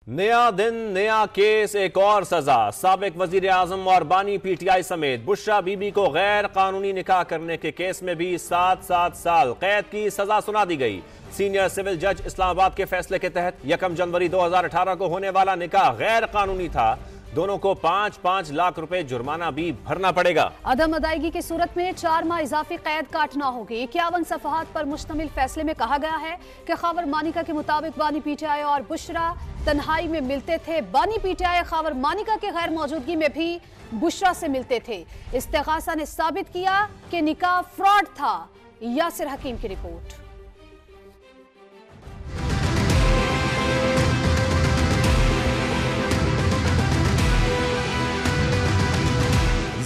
नया दिन नया केस, एक और सजा। साबिक वजीर आजम और बानी पीटीआई समेत बुशरा बीबी को गैर कानूनी निकाह करने के केस में भी 7 साल कैद की सजा सुना दी गई। सीनियर सिविल जज इस्लामाबाद के फैसले के तहत 1 जनवरी 2018 को होने वाला निकाह गैर कानूनी था। दोनों को 5-5 लाख रुपए जुर्माना भी भरना पड़ेगा। अदम अदायगी की सूरत में 4 माह इजाफी कैद काटना होगी। 51 सफहात पर मुश्तमिल फैसले में कहा गया है कि खावर मानिका के मुताबिक बानी पीटीआई और बुशरा तन्हाई में मिलते थे। बानी पीटीआई खावर मानिका के गैर मौजूदगी में भी बुशरा से मिलते थे। इस्तिगासा ने साबित किया कि निकाह फ्रॉड था। यासिर हकीम की रिपोर्ट।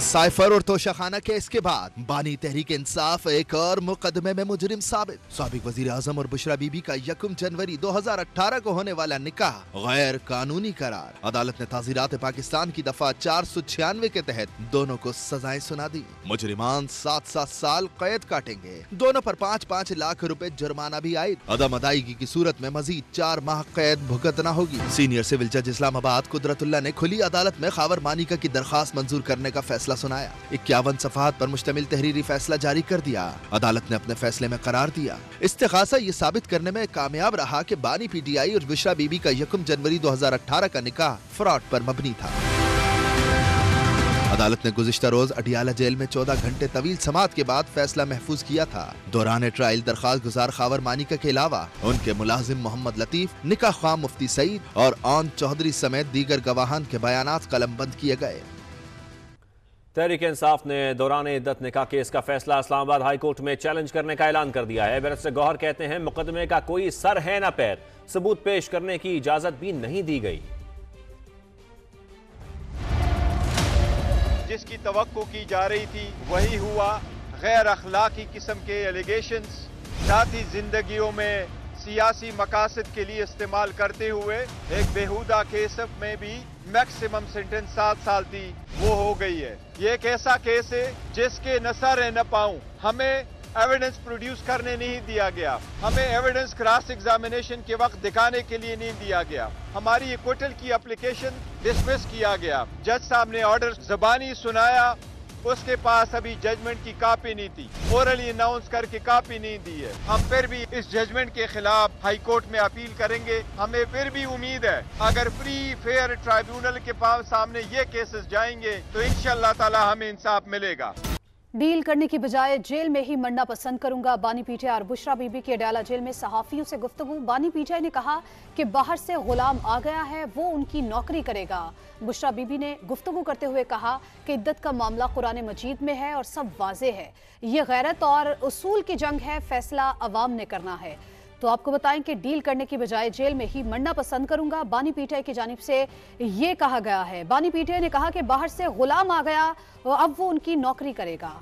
साइफर और तोशाखाना केस के बाद बानी तहरीक इंसाफ एक और मुकदमे में मुजरिम साबित। साबिक वजीर आजम और बुशरा बीबी का 1 जनवरी 2018 को होने वाला निकाह गैर कानूनी करार। अदालत ने ताज़ीरात पाकिस्तान की दफा 496 के तहत दोनों को सजाएं सुना दी। मुजरिमान 7 साल कैद काटेंगे। दोनों पर 5-5 लाख रुपए जुर्माना भी आयद। अदम अदायगी की सूरत में मजीद 4 माह कैद भुगतना होगी। सीनियर सिविल जज इस्लामाबाद कुदरतुल्ला ने खुली अदालत में खावर मानिका की दरखास्त मंजूर करने का फैसला सुनाया। 51 सफहात पर मुश्तमिल तहरीरी फैसला जारी कर दिया। अदालत ने अपने फैसले में करार दिया, इस्तिगासा ये साबित करने में कामयाब रहा कि बानी पीटीआई और बुशरा बीबी का 1 जनवरी 2018 का निकाह फ्रॉड पर मबनी था। अदालत ने गुज़िश्ता रोज अडियाला जेल में 14 घंटे तवील समाअत के बाद फैसला महफूज किया था। दौरान ट्रायल दरखास्त गुजार खावर मानिका के अलावा उनके मुलाजिम मोहम्मद लतीफ, निकाह ख्वाह मुफ्ती सईद और आन चौधरी समेत दीगर गवाहान के बयानात कलमबंद किए गए। तहरीक इंसाफ ने दौरान इद्दत निकाह केस का फैसला इस्लामाबाद हाई कोर्ट में चैलेंज करने का ऐलान कर दिया है। बैरिस्टर गौहर कहते हैं मुकदमे का कोई सर है न पैर, सबूत पेश करने की इजाजत भी नहीं दी गई। जिसकी तवक्को की जा रही थी वही हुआ। गैर अखलाकी किस्म के एलिगेशंस, साथ ही जिंदगियों में सियासी मकासद के लिए इस्तेमाल करते हुए एक बेहुदा केस में भी मैक्सिमम सेंटेंस 7 साल थी, वो हो गई है। ये एक ऐसा केस है जिसके न सर है न पाँव। हमें एविडेंस प्रोड्यूस करने नहीं दिया गया, हमें एविडेंस क्रॉस एग्जामिनेशन के वक्त दिखाने के लिए नहीं दिया गया। हमारी एक्विटल की एप्लीकेशन डिसमिस किया गया। जज साहब ने ऑर्डर ज़बानी सुनाया, उसके पास अभी जजमेंट की कॉपी नहीं थी, ओरली अनाउंस करके कॉपी नहीं दी है। हम फिर भी इस जजमेंट के खिलाफ हाई कोर्ट में अपील करेंगे। हमें फिर भी उम्मीद है अगर फ्री फेयर ट्राइब्यूनल के पास सामने ये केसेस जाएंगे तो इंशाअल्लाह ताला हमें इंसाफ मिलेगा। डील करने की बजाय जेल में ही मरना पसंद करूंगा। बानी पीटीआई और बुशरा बीबी की अडियाला जेल में सहाफियों से गुफ्तगू। बानी पीटीआई ने कहा कि बाहर से गुलाम आ गया है, वो उनकी नौकरी करेगा। बुशरा बीबी ने गुफ्तगू करते हुए कहा कि इद्दत का मामला कुरान मजीद में है और सब वाज़ेह है। ये गैरत और उसूल की जंग है, फैसला अवाम ने करना है। तो आपको बताएं कि डील करने की बजाय जेल में ही मरना पसंद करूंगा। बानी पीटीआई की जानिब से ये कहा गया है। बानी पीटीआई ने कहा कि बाहर से गुलाम आ गया, अब वो उनकी नौकरी करेगा।